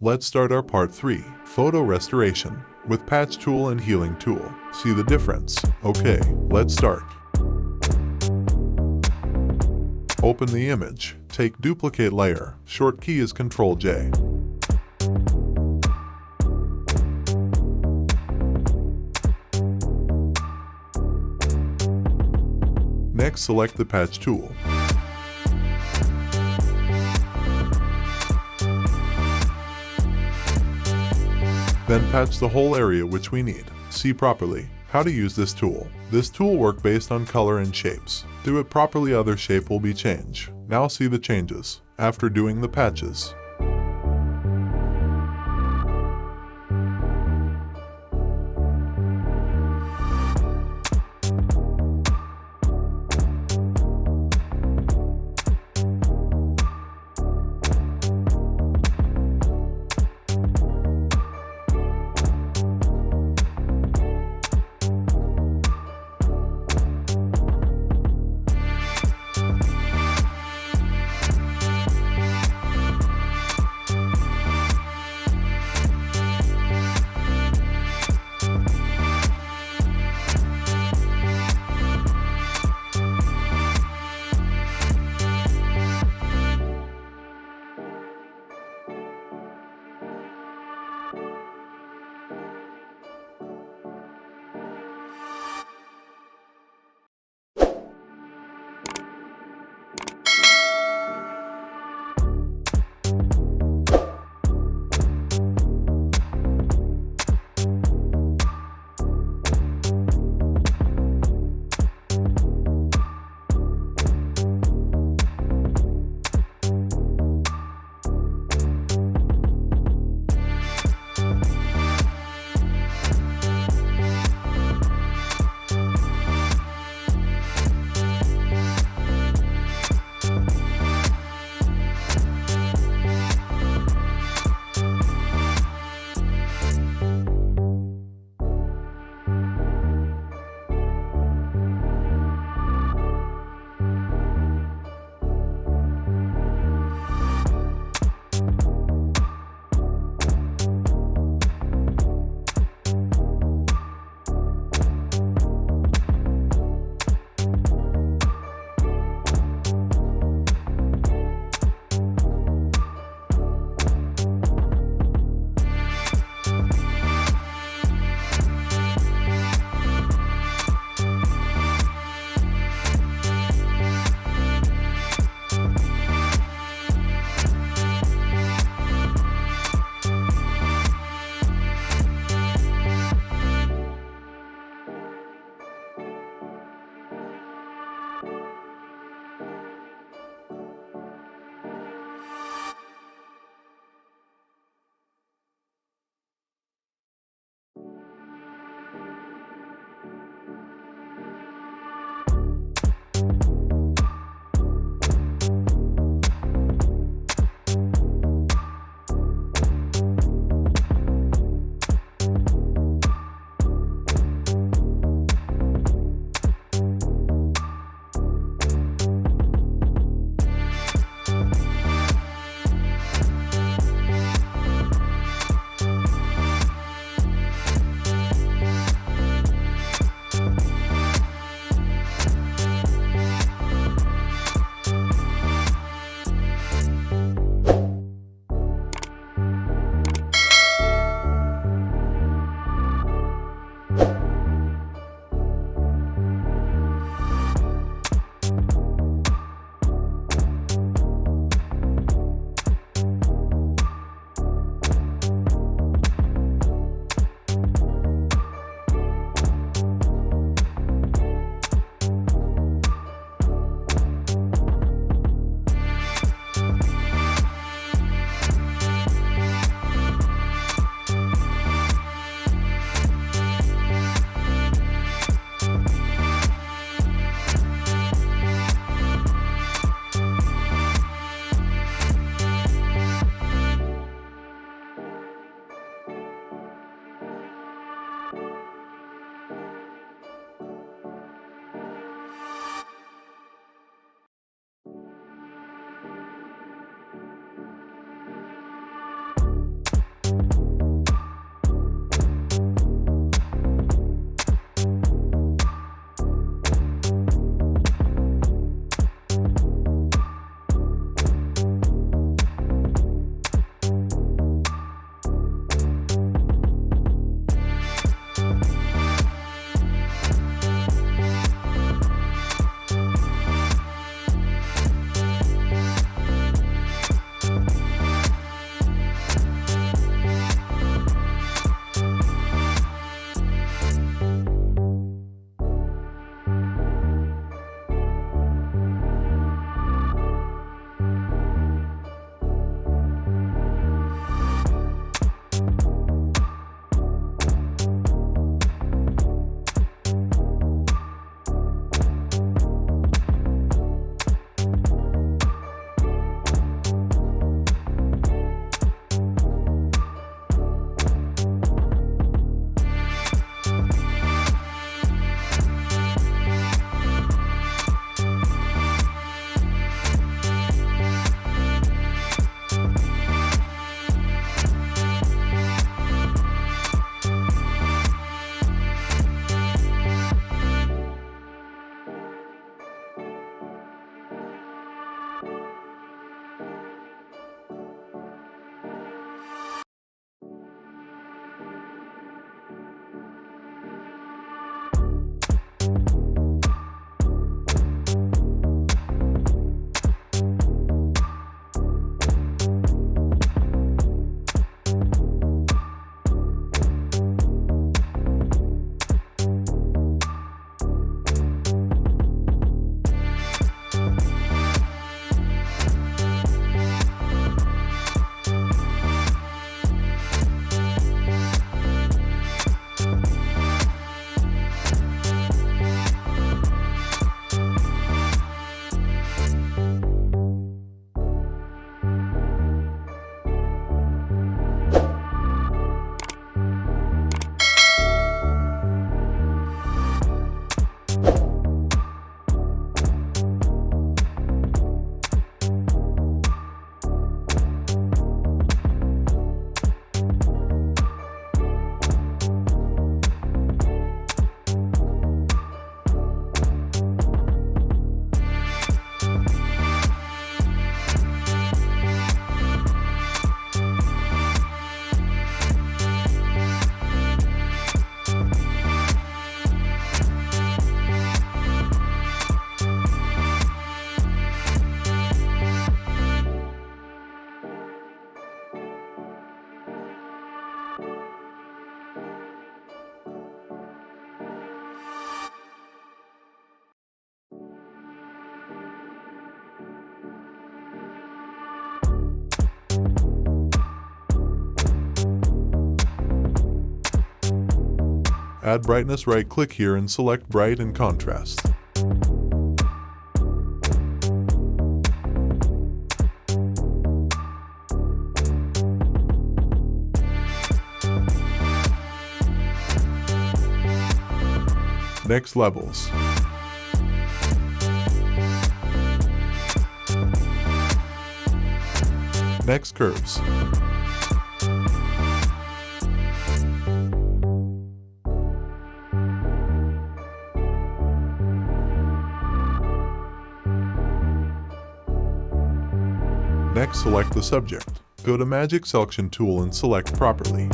Let's start our part 3, photo restoration, with patch tool and healing tool. See the difference? Okay, let's start. Open the image. Take duplicate layer. Short key is Ctrl J. Next, select the patch tool. Then patch the whole area which we need. See properly how to use this tool. This tool works based on color and shapes. Do it properly, other shape will be changed. Now see the changes after doing the patches. Add brightness, right-click here and select Bright and Contrast. Next, Levels. Next, Curves. Next, select the subject. Go to Magic Selection tool and select Properly.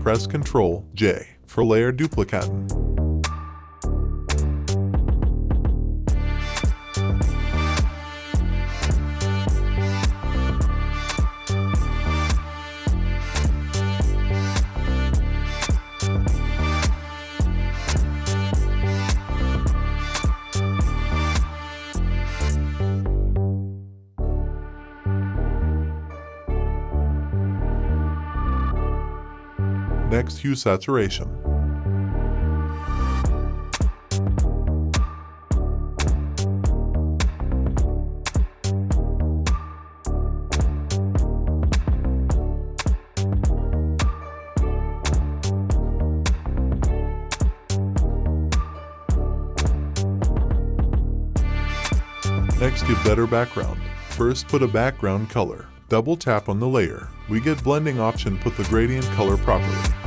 Press Ctrl-J for layer duplicating. Next, Hue Saturation. Next, give better background. First, put a background color. Double tap on the layer. We get blending option, put the gradient color properly.